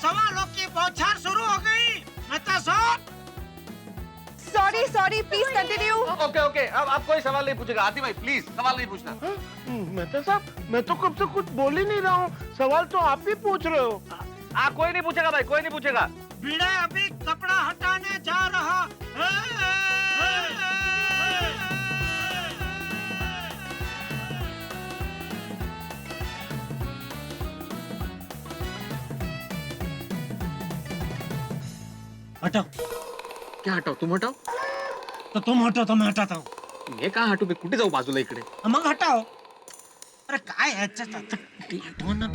सवालों की बौछार शुरू हो गई मेहता साहब। Sorry, please continue. Okay okay, अब आप कोई सवाल नहीं पूछेगा। आती भाई प्लीज सवाल नहीं पूछना। मेहता साहब, मैं तो कब से कुछ बोल ही नहीं रहा हूँ, सवाल तो आप भी पूछ रहे हो। कोई नहीं पूछेगा भाई, कोई नहीं पूछेगा। भीड़े अभी कपड़ा हटाने जा रहा है। हटाओ। क्या हटाओ? तुम हटाओ। तो तुम हटो तो मैं हटाता हूँ। मैं कहाँ हटू? मी कुठे जाऊ बाजूला इकडे? मग हटाओ। अरे काय है? हटवा ना।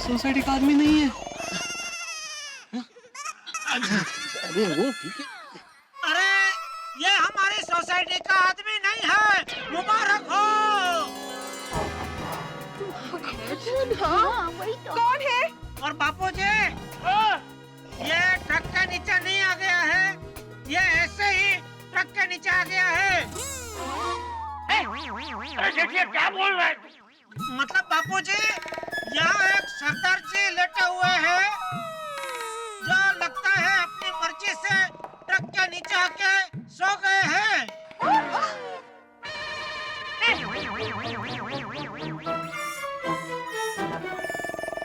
सोसाइटी का आदमी नहीं है। अरे वो ठीक है। अरे ये हमारी सोसाइटी का आदमी नहीं है। मुबारक हो। हाँ, वही तो। कौन है? और बापू जी ये ट्रक के नीचे नहीं आ गया है, ये ऐसे ही ट्रक के नीचे आ गया है। अरे देखिए क्या बोल रहा है? मतलब बापू जी यहाँ एक सरदार जी लेटे हुए हैं जो लगता है अपनी मर्जी से ट्रक के नीचे आके सो गए हैं।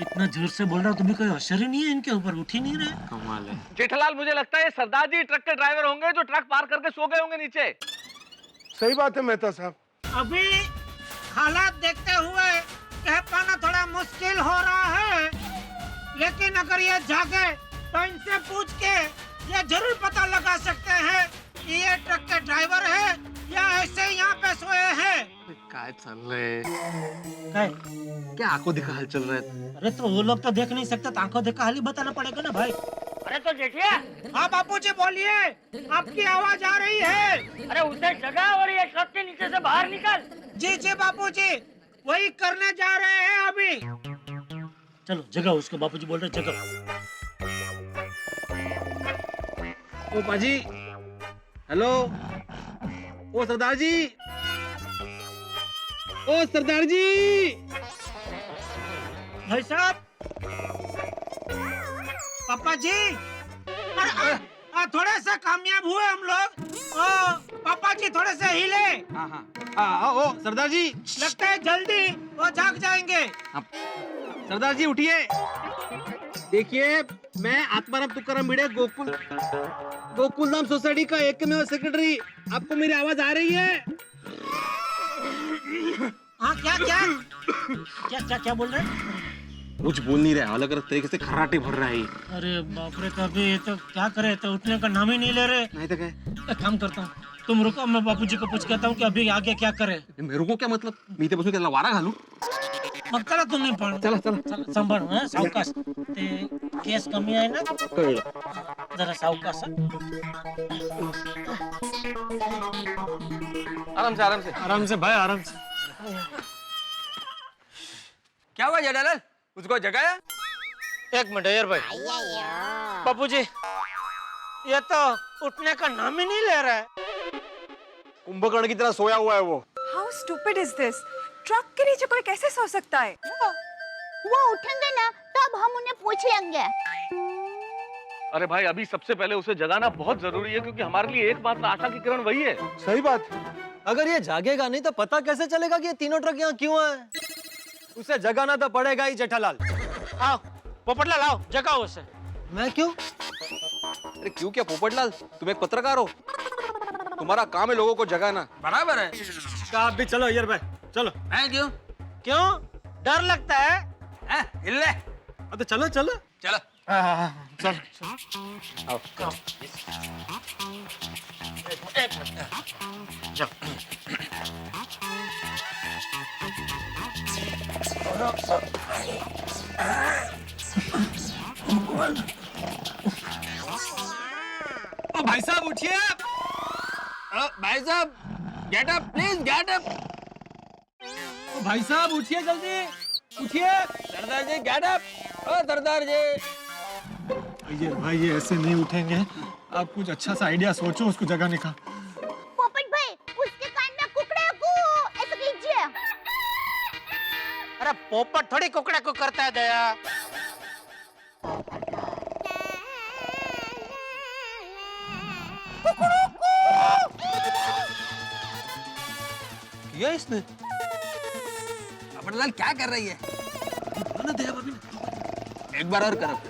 इतना जोर से बोल रहा हूँ तुम्हें कोई असर ही नहीं है इनके ऊपर, उठ ही नहीं रहे। कमाल है। जेठालाल मुझे लगता है सरदार जी ट्रक के ड्राइवर होंगे जो ट्रक पार करके सो गए होंगे नीचे। सही बात है मेहता साहब। अभी हालात देखते हुए कह पाना थोड़ा मुश्किल हो रहा है, लेकिन अगर ये जागे तो इनसे पूछ के ये जरूर पता लगा सकते हैं कि ये ट्रक के ड्राइवर है या ऐसे ही यहाँ पे सोए हैं। काय चल रहे क्या आंखों दिखा हाल चल रहा है? अरे तो वो लोग तो देख नहीं सकते, तो आंखों देखा हाल ही बताना पड़ेगा ना भाई। अरे तो देखिए। हाँ बापूजी बोलिए, आपकी आवाज आ रही है। अरे उसे जगा और ये ट्रक के नीचे से बाहर निकल। जी जी बापूजी, वही करने जा रहे हैं अभी। चलो जगाओ उसको, बापूजी बोल रहे जगाओ। ओ पाजी, हेलो, ओ सरदार जी, ओ सरदार जी। भाई साहब, पापा जी, थोड़े से कामयाब हुए हम लोग। पापा जी थोड़े से हिले। ओ सरदार जी, लगता है जल्दी वो जाग जाएंगे। सरदार जी उठिए। देखिए मैं आत्माराम तुकाराम भिड़े गोकुलधाम सोसाइटी का एकमेव सेक्रेटरी, आपको मेरी आवाज आ रही है? हाँ क्या क्या क्या क्या क्या बोल रहे हैं? कुछ बोल नहीं रहा, अलग अलग तरीके से खर्राटे भर रहा है। अरे बाप रे, तो अभी तो क्या करे, तो उठने का नाम ही नहीं ले रहे। नहीं तो क्या? एक काम करता हूँ, तुम रुको, मैं बापूजी को पूछ कहता हूँ कि अभी आगे क्या करे। मेरे को क्या मतलब, मी ते बसून त्याला वारा घालू? मग चला तुम्ही पण, चला सांभाळ, हं, सावकाश। ते केस कमी आहे ना, कळलं। जरा सावकाश। आराम से आराम से आराम से भाई, आराम से। क्या हुआ जेठालाल, उसको जगाया? एक मिनट यार भाई, बापूजी ये तो उठने का नाम ही नहीं ले रहा है। कुंभकर्ण की तरह सोया हुआ है वो। How stupid is this? Truck के नीचे कोई कैसे सो सकता है? वो उठेंगे ना तब हम उन्हें पूछ लेंगे। अरे भाई अभी सबसे पहले उसे जगाना बहुत जरूरी है, क्योंकि हमारे लिए एकमात्र आशा की किरण वही है। सही बात। अगर ये जागेगा नहीं तो पता कैसे चलेगा कि ये तीनों ट्रक यहाँ क्यों आए? उसे जगाना तो पड़ेगा ही जेठालाल। आओ पोपटलाल, आओ जगाओ उसे। मैं क्यों? अरे क्यों क्या पोपटलाल, तुम एक पत्रकार हो, तुम्हारा काम है लोगों को जगाना। बराबर है। आप भी चलो यार भाई, चलो। हैं क्यों? क्यों डर लगता है? हिल ले। तो चलो चलो चलो। चल आओ। ओ भाई साहब उठिए। भाई साहब get up please, get up. भाई साहब उठिए, जल्दी उठिए। सरदार जी गेट अप। ओ सरदार जी। ये भाई ये ऐसे नहीं उठेंगे, आप कुछ अच्छा सा आइडिया सोचो उसको जगाने का। पोपट भाई उसके कान में कुकड़े को ऐसे कीजिए। अरे पोपट थोड़ी कुकड़े को करता है दया। किया इसने? पोपटलाल क्या कर रही है? ना दया भाभी, एक बार और करो।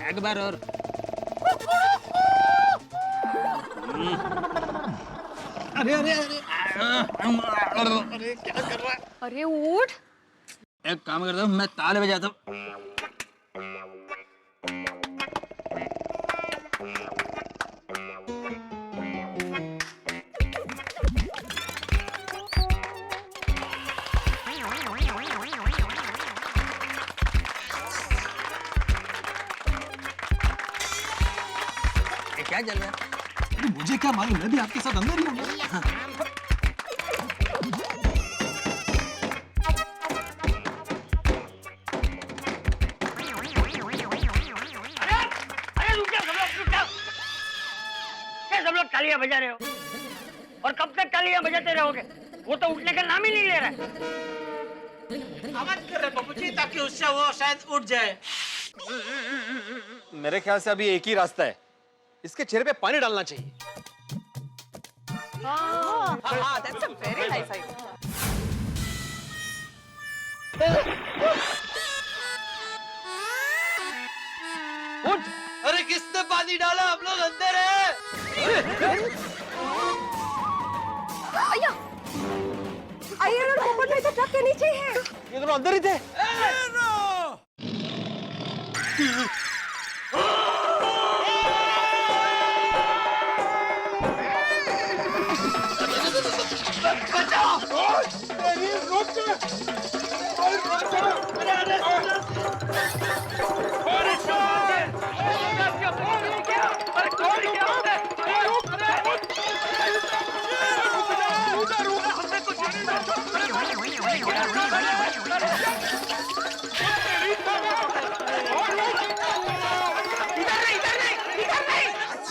एक बार और। अरे अरे अरे अरे क्या कर रहा है? अरे उठ। एक काम करता हूँ, मैं ताले बजाता हूँ। क्या चल रहा है? मुझे क्या मालूम, मैं भी आपके साथ अंदर ही हूँ। तालियां बजा रहे हो? और कब तक तालियां बजाते रहोगे? वो तो उठने का नाम ही नहीं ले रहा है। आवाज कर रहे बाबूजी ताकि उससे वो शायद उठ जाए। मेरे ख्याल से अभी एक ही रास्ता है, इसके चेहरे पे पानी डालना चाहिए। that's a very nice idea. उठ! अरे किसने पानी डाला? हम लोग अंदर हैं। अय्या! आइए और पोपट भाई तो ट्रक के नीचे ही है। ये दोनों अंदर ही थे।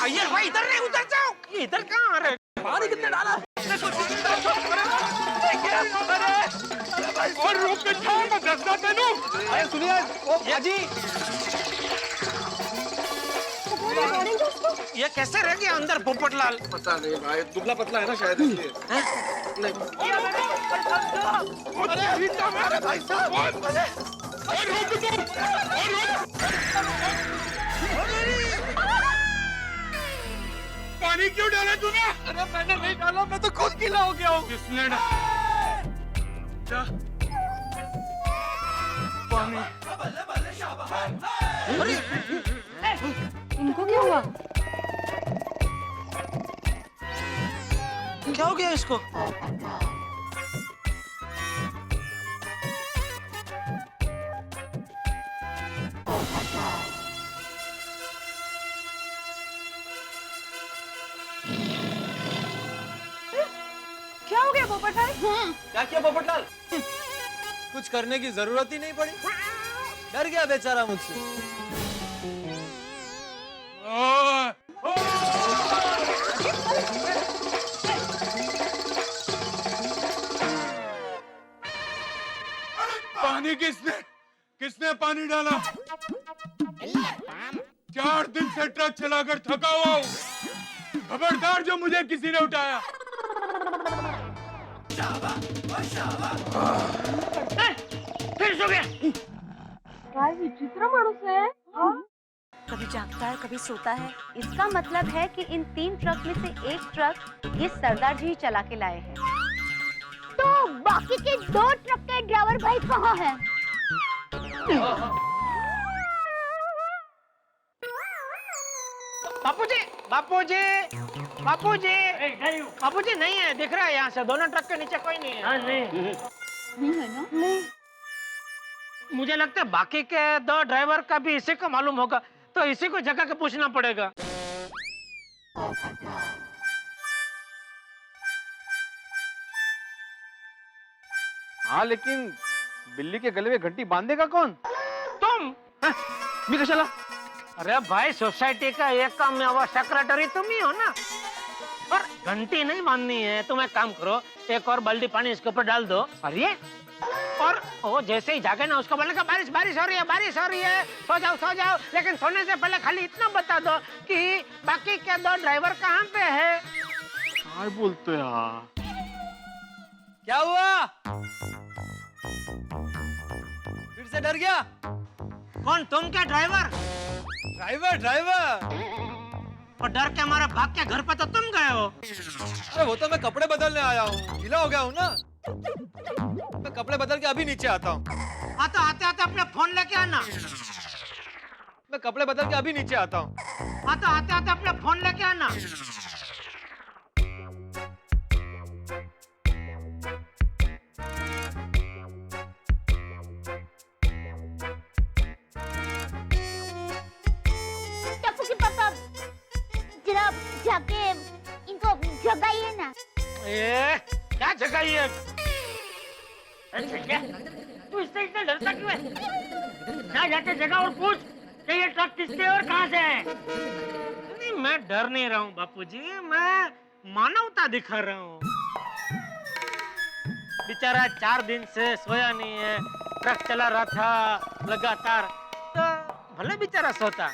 अय्यर भाई इधर नहीं, उधर जाओ। ये इधर कहाँ आ रहे? पानी कितने डाला? और रोक के छाड़ मैं दसना तेनू। अरे सुनिए, ओ भाजी, ये कैसे रह गया अंदर पोपटलाल? पता नहीं भाई, दुबला पतला है ना शायद इसलिए। अरे भाई साहब, रोक दो। पानी क्यों डाला तूने? अरे मैंने नहीं डाला, मैं तो खुद गीला हो गया हूँ। किसने डाला? पानी। इनको क्या हुआ? क्या हो गया इसको? क्या हो गया पोपट भाई? क्या किया पोपटलाल? कुछ करने की जरूरत ही नहीं पड़ी, डर गया बेचारा मुझसे। पानी किसने पानी डाला? 4 दिन से ट्रक चलाकर थका हुआ हूँ। खबरदार जो मुझे किसी ने उठाया। फिर सो गया। काय विचित्र माणूस है। कभी जागता है, कभी सोता है। इसका मतलब है कि इन 3 ट्रक में से एक ट्रक ये सरदार जी ही चला के लाए हैं। तो बाकी के 2 ट्रक के ड्राइवर भाई कहाँ हैं? बापूजी, बापूजी, बापूजी, बापूजी नहीं है, दिख रहा है यहाँ से। दोनों ट्रक के नीचे कोई नहीं है। नहीं है ना? नहीं। मुझे लगता है बाकी के 2 ड्राइवर का भी इसी को मालूम होगा, तो इसी को जगह के पूछना पड़ेगा। हाँ लेकिन बिल्ली के गले में घंटी बांधेगा कौन? तुम? मी कशाला? अरे भाई, सोसाइटी का एक काम में वो सेक्रेटरी तुम ही हो ना। और घंटी नहीं बांधनी है, तुम एक काम करो, एक और बाल्टी पानी इसके ऊपर डाल दो। अरे और वो जैसे ही जागे ना, उसको बोलने का बारिश बारिश हो रही है, बारिश हो रही है, सो जाओ सो जाओ। लेकिन सोने से पहले खाली इतना बता दो कि बाकी के 2 ड्राइवर कहाँ पे है। क्या बोलते यार? क्या हुआ? फिर से डर गया? कौन, तुम क्या ड्राइवर? ड्राइवर। और डर के हमारे भाग के घर पे तो तुम गए हो। अरे वो तो मैं कपड़े बदलने आया हूँ, गीला हो गया हूँ ना। मैं कपड़े बदल के अभी नीचे आता हूँ। हाँ तो आते आते अपने फोन लेके आना। मैं कपड़े बदल के अभी नीचे आता हूँ। हाँ तो आते आते अपने फोन लेके आना। टप्पू के पापा, जरा जाके इनको जगाइए ना। क्या जगाइए? तू इससे इतना डरता क्यों है? जा जाके जगह और पूछ कि ये ट्रक किसके और कहाँ से है। नहीं, मैं डर नहीं रहा हूँ बापूजी, मैं मानवता दिखा रहा हूँ। बेचारा 4 दिन से सोया नहीं है, ट्रक चला रहा था लगातार, तो भले बेचारा सोता,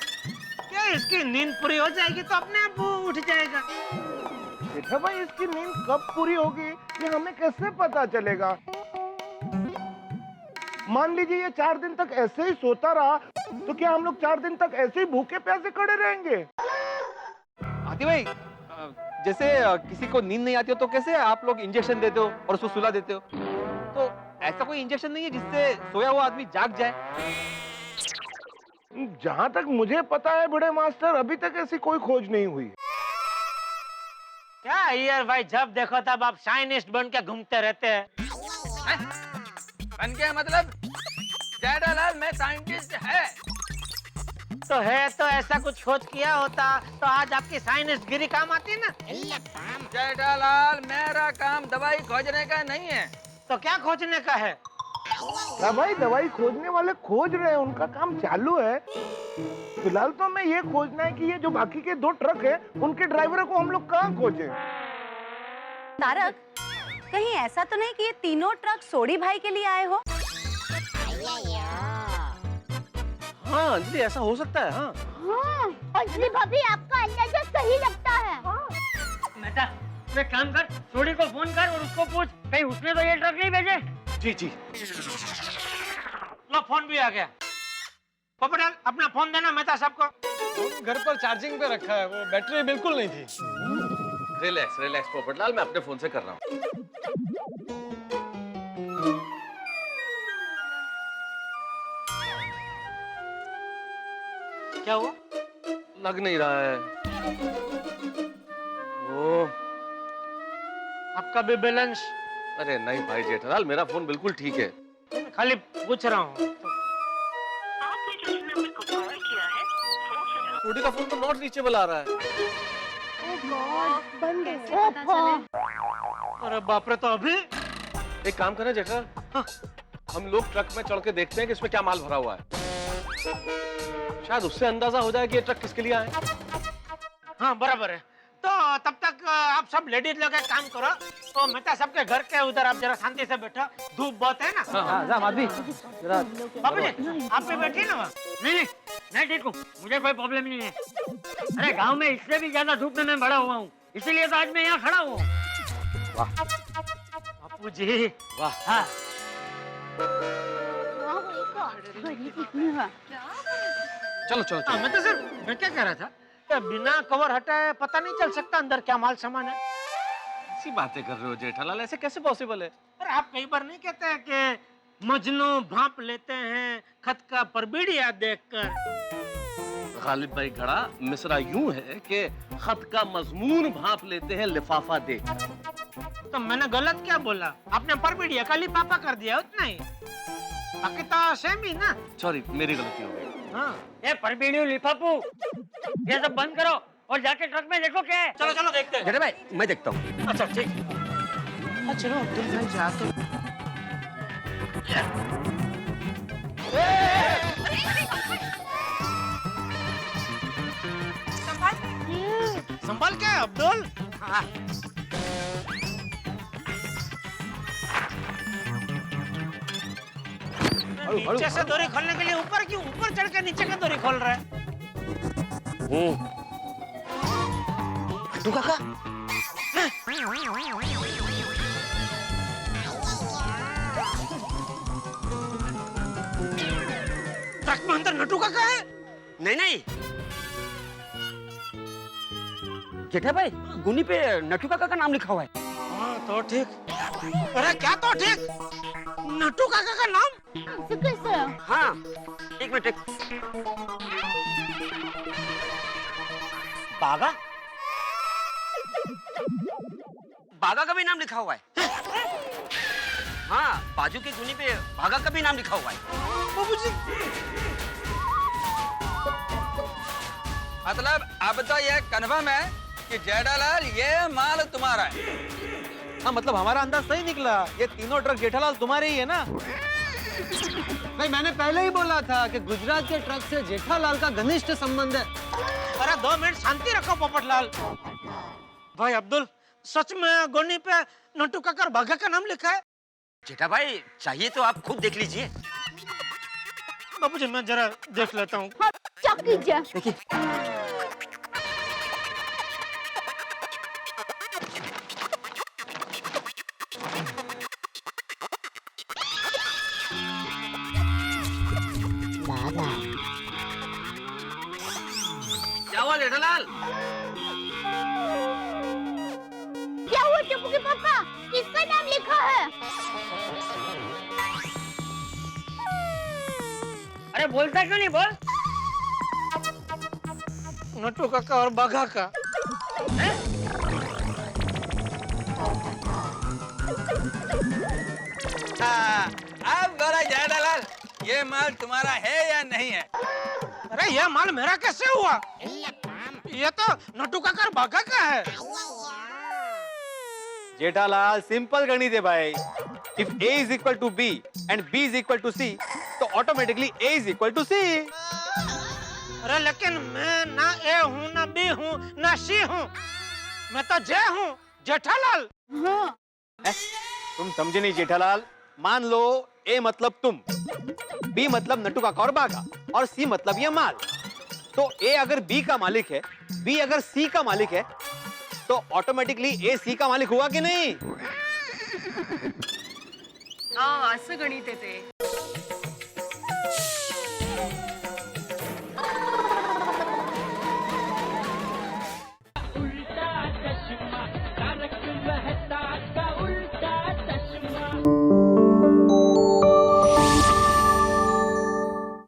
क्या इसकी नींद पूरी हो जाएगी तो अपने आप वो उठ जाएगा। जेठा भाई इसकी नींद कब पूरी होगी ये हमें कैसे पता चलेगा? मान लीजिए ये 4 दिन तक ऐसे ही सोता रहा तो क्या हम लोग 4 दिन तक ऐसे ही भूखे प्यासे खड़े रहेंगे? हाथी भाई, जैसे किसी को नींद नहीं आती हो तो कैसे आप लोग इंजेक्शन देते हो और उसको सुला देते हो, तो ऐसा कोई इंजेक्शन नहीं है जिससे सोया हुआ आदमी जाग जाए? जहाँ तक मुझे पता है बड़े मास्टर, अभी तक ऐसी कोई खोज नहीं हुई। क्या यार भाई, जब देखो तब आप साइंटिस्ट बन के घूमते रहते हैं। बन के मतलब जेठालाल मैं साइंटिस्ट है तो ऐसा कुछ खोज किया होता तो आज आपकी साइंटिस्ट गिरी काम आती ना। जेठालाल मेरा काम दवाई खोजने का नहीं है। तो क्या खोजने का है? क्या भाई, दवाई खोजने वाले खोज रहे हैं, उनका काम चालू है। फिलहाल तो हमें ये खोजना है कि ये जो बाकी के 2 ट्रक हैं, उनके ड्राइवरों को हम लोग कहाँ खोजें? तारक, कहीं ऐसा तो नहीं कि ये तीनों ट्रक सोडी भाई के लिए आए हो? हाँ अंजलि, ऐसा हो सकता है। हाँ अंजलि भाभी, आपका अंदाजा सही लगता है। बेटा तू एक काम कर, सोडी को फोन कर और उसको पूछ कहीं उसने तो ये ट्रक नहीं भेजे। जी। लो फोन भी आ गया। पोपटलाल अपना फोन देना मेहता साहब को। घर पर चार्जिंग पे रखा है, वो बैटरी बिल्कुल नहीं थी। रिलैक्स पोपटलाल, मैं अपने फोन से कर रहा हूँ। क्या हुआ? लग नहीं रहा है। ओ, आपका भी बैलेंस? अरे नहीं भाई जेठालाल, मेरा फोन बिल्कुल ठीक है। खाली पूछ रहा हूँ। सोडी का फोन तो नॉट रीचेबल आ रहा है। बंद कैसे पता चले? अरे बाप रे, तो अभी एक काम करें जेठालाल, हम लोग ट्रक में चढ़ के देखते हैं कि इसमें क्या माल भरा हुआ है। शायद उससे अंदाजा हो जाए कि ये ट्रक किसके लिए आए। हाँ बराबर है। तो तब तक आप सब लेडीज लोग एक काम करो, तो मेहता सबके घर के उधर आप जरा शांति से बैठो, धूप बहुत है ना। बाबू जी आप भी बैठिए ना वहाँ। नहीं मैं ठीक हूँ, मुझे कोई प्रॉब्लम नहीं है। अरे गांव में इससे भी ज्यादा धूप में मैं बड़ा हुआ हूँ, इसीलिए तो आज मैं यहाँ खड़ा हूँ। बापू जी वाह। हाँ। चलो। मैं तो सर मैं क्या कह रहा था, तो बिना कवर हटाए पता नहीं चल सकता अंदर क्या माल सामान है? ऐसी बातें कर रहे हो जेठालाल, ऐसे कैसे पॉसिबल है? अरे आप कई बार नहीं कहते हैं कि मजनू भाप लेते हैं खत का परबिड़िया देखकर। गालिब भाई घड़ा, मिसरा यूं है कि खत का मजमून भाप लेते हैं लिफाफा देखकर। तो मैंने गलत क्या बोला? आपने परबिड़िया का लिफाफा कर दिया, उतना ही। बाकी तो सेम ही ना। सॉरी, मेरी गलती हो गई। हाँ ये परबीड़ियों लिफाफू ये सब बंद करो और जाके ट्रक में देखो क्या है। चलो देखते हैं। जेठा भाई मैं देखता हूँ। अच्छा ठीक। चलो अब्दुल भाई जाते। संभाल के अब्दुल। हाँ। नीचे से डोरी खोलने के लिए ऊपर क्यों? ऊपर चढ़ के नीचे का डोरी खोल रहा है। तू काका ट्रक में अंदर नटू काका है? नहीं जेठा भाई, गुनी पे नटू काका का नाम लिखा हुआ है। हाँ तो ठीक। अरे क्या तो ठीक? नटू काका का नाम? कैसे? हाँ एक मिनट। बागा बागा का भी नाम लिखा हुआ है। हाँ, बाजू की गुनी पे बागा का भी नाम लिखा हुआ है। बाबूजी मतलब अब तो ये कन्फर्म है कि जेठालाल ये माल तुम्हारा है। हाँ मतलब हमारा अंदाज सही निकला, ये तीनों ट्रक जेठालाल तुम्हारे ही है ना? भाई मैंने पहले ही बोला था कि गुजरात के ट्रक से जेठालाल का घनिष्ठ संबंध है। अरे 2 मिनट शांति रखो पोपटलाल। भाई अब्दुल, सच में गोनी पे नट्टू काका और बाघा का नाम लिखा है? जेठा भाई चाहिए तो आप खुद देख लीजिए। बाबूजी मैं जरा देख लेता हूँ। देखिए क्या हुआ जेठालाल? क्या हुआ टप्पू के पापा? किसका नाम लिखा है? अरे बोलता क्यों नहीं? बोल। नट्टू काका और बाघा का। अब बोला जेठालाल, ये माल तुम्हारा है या नहीं है? अरे ये माल मेरा कैसे हुआ? ये तो नट्टू काका और बाघा का है। जेठालाल सिंपल गणित है भाई। If A is equal to B and B is equal to C, तो automatically A is equal to C। अरे लेकिन मैं ना ए हूँ, ना बी हूँ, ना सी हूँ, मैं तो जे हूँ, जेठालाल। तुम समझे नहीं जेठालाल। मान लो A मतलब तुम, B मतलब नट्टू काका और बाघा, और C मतलब ये माल। तो A अगर B का मालिक है, B अगर C का मालिक है, तो ऑटोमेटिकली A C का मालिक हुआ कि नहीं? असं गणित आहे ते।